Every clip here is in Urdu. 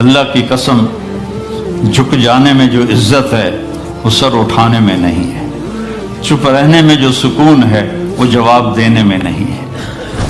اللہ کی قسم جھک جانے میں جو عزت ہے وہ سر اٹھانے میں نہیں ہے، چپ رہنے میں جو سکون ہے وہ جواب دینے میں نہیں ہے۔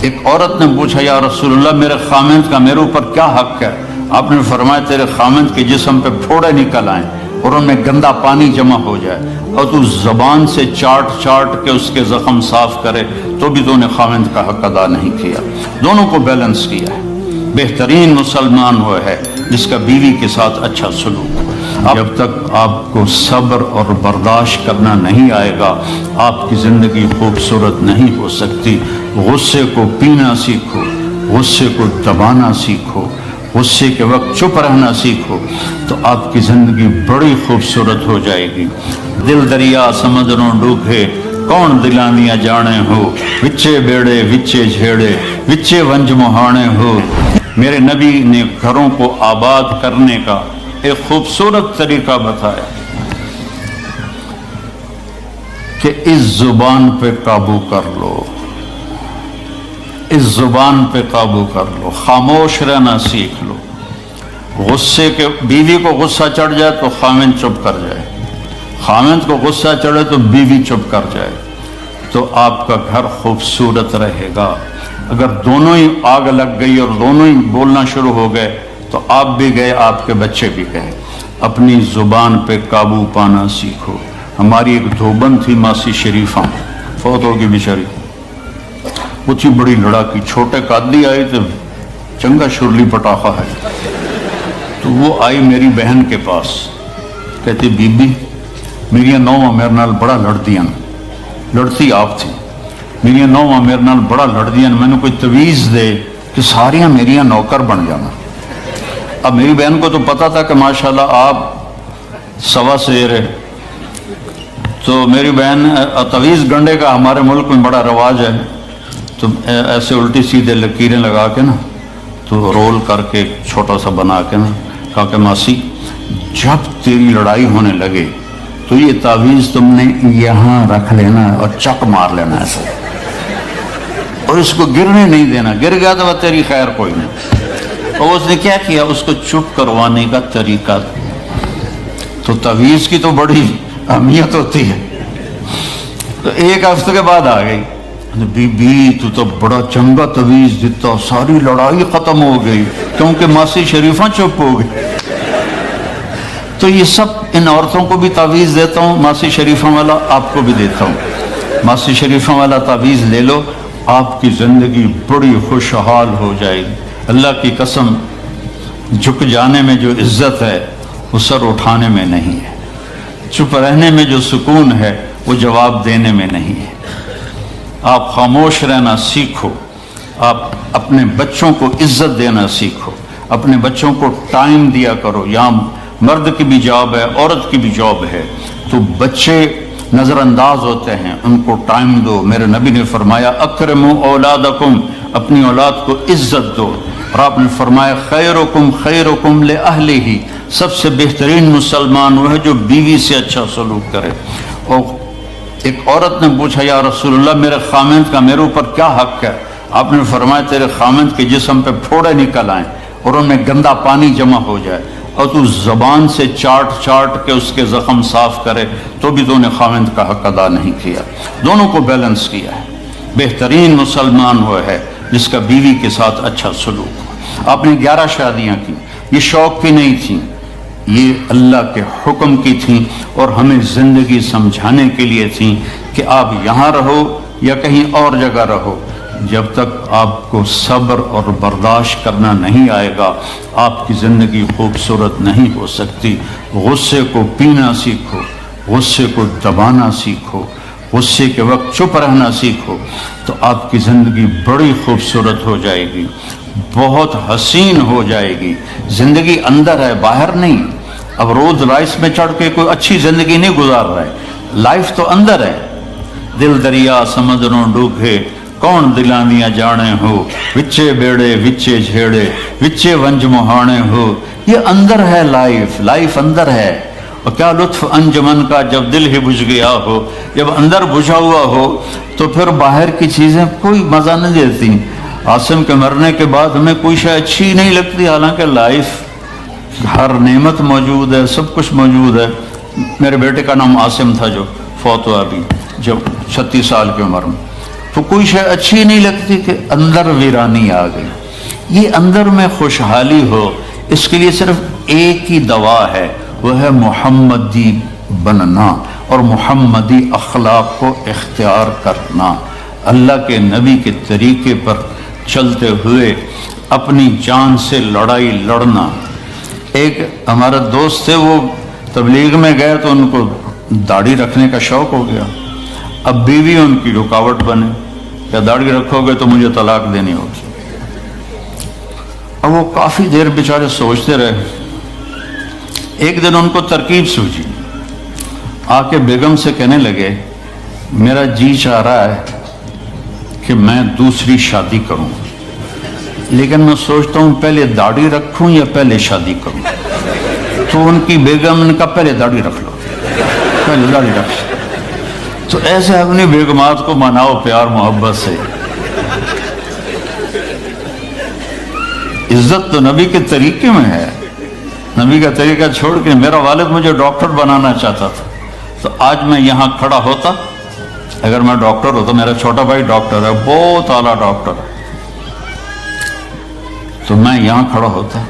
ایک عورت نے پوچھا یا رسول اللہ میرے خامند کا میرے اوپر کیا حق ہے؟ آپ نے فرمایا تیرے خامند کے جسم پہ پھوڑے نکل آئیں اور ان میں گندا پانی جمع ہو جائے اور تو زبان سے چاٹ چاٹ کے اس کے زخم صاف کرے تو بھی تو نے خامند کا حق ادا نہیں کیا۔ دونوں کو بیلنس کیا ہے۔ بہترین مسلمان وہ ہے جس کا بیوی کے ساتھ اچھا سلوک ہو۔ جب تک آپ کو صبر اور برداشت کرنا نہیں آئے گا آپ کی زندگی خوبصورت نہیں ہو سکتی۔ غصے کو پینا سیکھو، غصے کو دبانا سیکھو، غصے کے وقت چپ رہنا سیکھو تو آپ کی زندگی بڑی خوبصورت ہو جائے گی۔ دل دریا سمندروں ڈوبے کون دلانیاں جانے ہو، وچے بیڑے وچے جھیڑے وچے ونج مہانے ہو۔ میرے نبی نے گھروں کو آباد کرنے کا ایک خوبصورت طریقہ بتایا کہ اس زبان پہ قابو کر لو، اس زبان پہ قابو کر لو، خاموش رہنا سیکھ لو۔ غصے کے بیوی کو غصہ چڑھ جائے تو خامند چپ کر جائے، خامند کو غصہ چڑھے تو بیوی چپ کر جائے تو آپ کا گھر خوبصورت رہے گا۔ اگر دونوں ہی آگ لگ گئی اور دونوں ہی بولنا شروع ہو گئے تو آپ بھی گئے، آپ کے بچے بھی گئے۔ اپنی زبان پہ قابو پانا سیکھو۔ ہماری ایک دھوبن تھی ماسی شریفہ، فوت ہوگی بیچاری، وہ تھی بڑی لڑاکی، چھوٹے قادی آئے تو چنگا شرلی پٹاخہ ہے، تو وہ آئی میری بہن کے پاس، کہتی بی بی میری نوواں میرے نال بڑا لڑدیاں، لڑتی آپ تھی، میری نوواں میرے نال بڑا لڑدیاں، میں نے کوئی تویز دے کہ ساریاں میریاں نوکر بن جانا۔ اب میری بہن کو تو پتا تھا کہ ماشاءاللہ آپ سوا سیر ہے، تو میری بہن تویز گنڈے کا ہمارے ملک میں بڑا رواج ہے، تو ایسے الٹی سیدھے لکیریں لگا کے نا تو رول کر کے چھوٹا سا بنا کے نا کہا کہ ماسی جب تیری لڑائی ہونے لگے تو یہ تعویذ تم نے یہاں رکھ لینا اور چک مار لینا ایسے، اور اس کو گرنے نہیں دینا، گر گیا تو وہ تیری خیر کوئی نہیں۔ اور اس نے کیا کیا، اس کو چپ کروانے کا طریقہ، تو تعویذ کی تو بڑی اہمیت ہوتی ہے۔ تو ایک ہفتے کے بعد آ گئی، بی بی تو بڑا چنگا تعویذ دیتا، ساری لڑائی ختم ہو گئی کیونکہ ماسی شریفہ چپ ہو گئی۔ تو یہ سب ان عورتوں کو بھی تعویذ دیتا ہوں، ماسی شریفہ والا آپ کو بھی دیتا ہوں، ماسی شریفہ والا تعویذ لے لو، آپ کی زندگی بڑی خوشحال ہو جائے گی۔ اللہ کی قسم جھک جانے میں جو عزت ہے وہ سر اٹھانے میں نہیں ہے، چپ رہنے میں جو سکون ہے وہ جواب دینے میں نہیں ہے۔ آپ خاموش رہنا سیکھو، آپ اپنے بچوں کو عزت دینا سیکھو، اپنے بچوں کو ٹائم دیا کرو۔ یہاں مرد کی بھی جاب ہے، عورت کی بھی جاب ہے، تو بچے نظر انداز ہوتے ہیں، ان کو ٹائم دو۔ میرے نبی نے فرمایا اکرموا اولادکم، اپنی اولاد کو عزت دو، اور آپ نے فرمایا خیرکم خیرکم لأہلہ، سب سے بہترین مسلمان وہ ہے جو بیوی سے اچھا سلوک کرے۔ اور ایک عورت نے پوچھا یا رسول اللہ میرے خامند کا میرے اوپر کیا حق ہے؟ آپ نے فرمایا تیرے خامند کے جسم پہ پھوڑے نکل آئیں اور ان میں گندا پانی جمع ہو جائے اور تو زبان سے چاٹ چاٹ کے اس کے زخم صاف کرے تو بھی تو نے خامند کا حق ادا نہیں کیا۔ دونوں کو بیلنس کیا ہے۔ بہترین مسلمان وہ ہے جس کا بیوی کے ساتھ اچھا سلوک ہو۔ آپ نے 11 شادیاں کی، یہ شوق کی نہیں تھیں، یہ اللہ کے حکم کی تھیں اور ہمیں زندگی سمجھانے کے لیے تھیں کہ آپ یہاں رہو یا کہیں اور جگہ رہو، جب تک آپ کو صبر اور برداشت کرنا نہیں آئے گا آپ کی زندگی خوبصورت نہیں ہو سکتی۔ غصے کو پینا سیکھو، غصے کو دبانا سیکھو، غصے کے وقت چپ رہنا سیکھو تو آپ کی زندگی بڑی خوبصورت ہو جائے گی، بہت حسین ہو جائے گی۔ زندگی اندر ہے، باہر نہیں۔ اب رولز رائس میں چڑھ کے کوئی اچھی زندگی نہیں گزار رہا ہے، لائف تو اندر ہے۔ دل دریا سمندروں ڈوبے کون دلانیاں جانے ہو، وچے بیڑے وچے جھیڑے وچے ونج مہانے ہو۔ یہ اندر ہے، لائف اندر ہے۔ اور کیا لطف انجمن کا جب دل ہی بجھ گیا ہو، جب اندر بجھا ہوا ہو تو پھر باہر کی چیزیں کوئی مزہ نہیں دیتی۔ عاصم کے مرنے کے بعد ہمیں کوئی شے اچھی نہیں لگتی، حالانکہ لائف ہر نعمت موجود ہے، سب کچھ موجود ہے۔ میرے بیٹے کا نام عاصم تھا جو فوت ہوا ابھی جب 36 سال کی عمر میں، تو کوئی شے اچھی نہیں لگتی کہ اندر ویرانی آ گئی۔ یہ اندر میں خوشحالی ہو، اس کے لیے صرف ایک ہی دوا ہے، وہ ہے محمدی بننا اور محمدی اخلاق کو اختیار کرنا، اللہ کے نبی کے طریقے پر چلتے ہوئے اپنی جان سے لڑائی لڑنا۔ ایک ہمارا دوست تھے، وہ تبلیغ میں گئے تو ان کو داڑھی رکھنے کا شوق ہو گیا، اب بیوی ان کی رکاوٹ بنے، کیا داڑھی رکھو گے تو مجھے طلاق دینی ہوگی۔ اب وہ کافی دیر بیچارے سوچتے رہے، ایک دن ان کو ترکیب سوچی، آ کے بیگم سے کہنے لگے میرا جی چاہ رہا ہے کہ میں دوسری شادی کروں، لیکن میں سوچتا ہوں پہلے داڑھی رکھوں یا پہلے شادی کروں۔ تو ان کی بیگم نے کہا پہلے داڑھی رکھ لو، پہلے داڑھی رکھ لو۔ تو ایسے اپنی بیگمات کو مناؤ پیار محبت سے۔ عزت تو نبی کے طریقے میں ہے، نبی کا طریقہ چھوڑ کے میرا والد مجھے ڈاکٹر بنانا چاہتا تھا، تو آج میں یہاں کھڑا ہوتا، اگر میں ڈاکٹر ہوتا، میرا چھوٹا بھائی ڈاکٹر ہے، بہت اعلیٰ ڈاکٹر ہے، تو میں یہاں کھڑا ہوتا